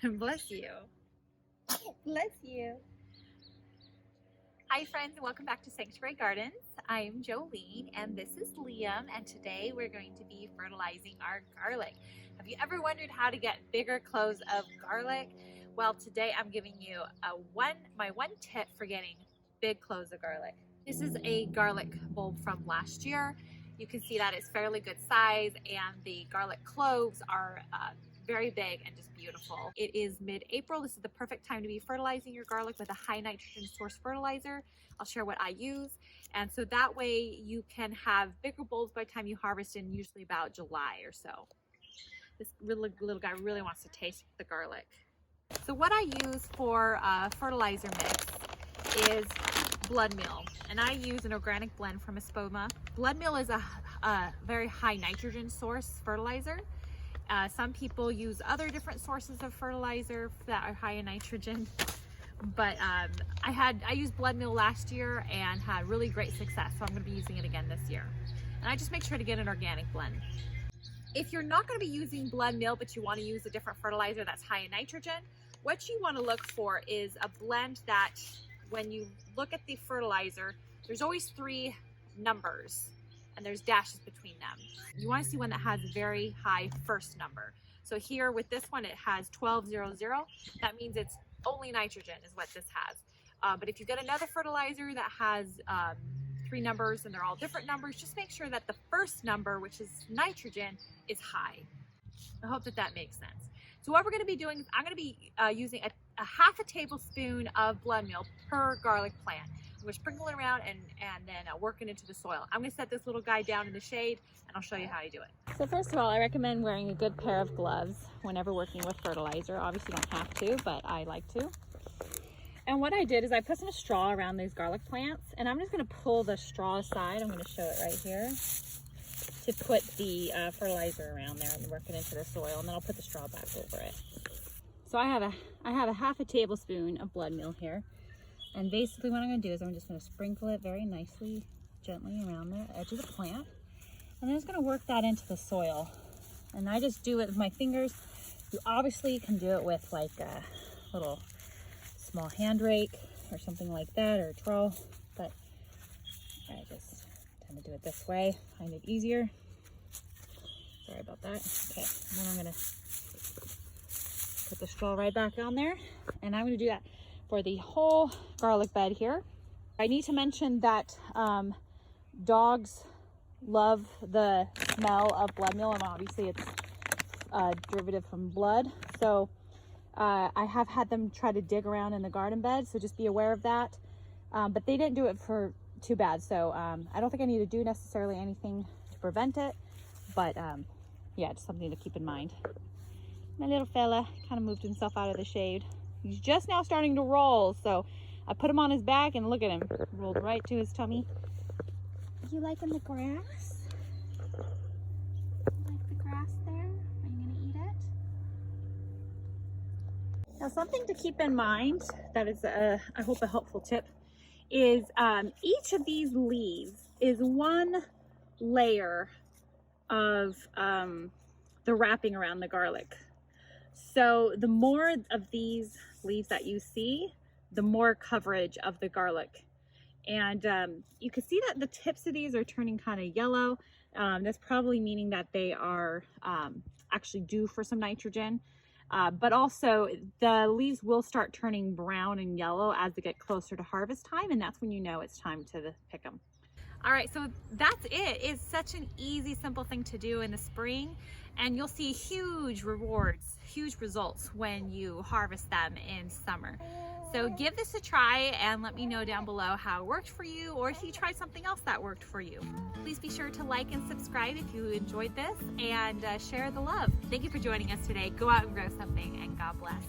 Bless you. Bless you. Hi friends, and welcome back to Sanctuary Gardens. I'm Jolene and this is Liam, and today we're going to be fertilizing our garlic. Have you ever wondered how to get bigger cloves of garlic? Well, today I'm giving you my one tip for getting big cloves of garlic. This is a garlic bulb from last year. You can see that it's fairly good size, and the garlic cloves are very big and just beautiful. It is mid-April. This is the perfect time to be fertilizing your garlic with a high nitrogen source fertilizer. I'll share what I use. And so that way you can have bigger bulbs by the time you harvest in usually about July or so. This little guy really wants to taste the garlic. So what I use for fertilizer mix is blood meal. And I use an organic blend from Espoma. Blood meal is a very high nitrogen source fertilizer. Some people use other different sources of fertilizer that are high in nitrogen, but I used blood meal last year and had really great success, so I'm going to be using it again this year. And I just make sure to get an organic blend. If you're not going to be using blood meal, but you want to use a different fertilizer that's high in nitrogen, what you want to look for is a blend that, when you look at the fertilizer, there's always 3 numbers and there's dashes between them. You want to see one that has a very high first number. So here with this one, it has 1200. That means it's only nitrogen is what this has. But if you get another fertilizer that has 3 numbers and they're all different numbers, just make sure that the first number, which is nitrogen, is high. I hope that makes sense. So what we're going to be doing is I'm going to be using a half a tablespoon of blood meal per garlic plant. I'm going to sprinkle it around and then work it into the soil. I'm going to set this little guy down in the shade and I'll show you how I do it. So first of all, I recommend wearing a good pair of gloves whenever working with fertilizer. Obviously you don't have to, but I like to. And what I did is I put some straw around these garlic plants, and I'm just going to pull the straw aside. I'm going to show it right here to put the fertilizer around there and work it into the soil, and then I'll put the straw back over it. So I have a half a tablespoon of blood meal here. And basically what I'm going to do is I'm just going to sprinkle it very nicely, gently around the edge of the plant. And then I'm just going to work that into the soil. And I just do it with my fingers. You obviously can do it with like a little small hand rake or something like that, or a trowel. But I just tend to do it this way. Find it easier. Sorry about that. Okay, and then I'm going to put the straw right back on there. And I'm going to do that for the whole garlic bed here. I need to mention that dogs love the smell of blood meal, and obviously it's a derivative from blood. So I have had them try to dig around in the garden bed, so just be aware of that. But they didn't do it for too bad, so I don't think I need to do necessarily anything to prevent it, but yeah, just something to keep in mind. My little fella kind of moved himself out of the shade. He's just now starting to roll, so I put him on his back and look at him. Rolled right to his tummy. You liking the grass? You like the grass there? Are you gonna eat it? Now, something to keep in mind that is, I hope, a helpful tip is each of these leaves is one layer of the wrapping around the garlic. So the more of these leaves that you see, the more coverage of the garlic. And you can see that the tips of these are turning kind of yellow. That's probably meaning that they are actually due for some nitrogen. But also the leaves will start turning brown and yellow as they get closer to harvest time, and that's when you know it's time to pick them. All right, so that's it. It's such an easy, simple thing to do in the spring, and you'll see huge rewards, huge results when you harvest them in summer. So give this a try and let me know down below how it worked for you, or if you tried something else that worked for you. Please be sure to like and subscribe if you enjoyed this, and share the love. Thank you for joining us today. Go out and grow something, and God bless.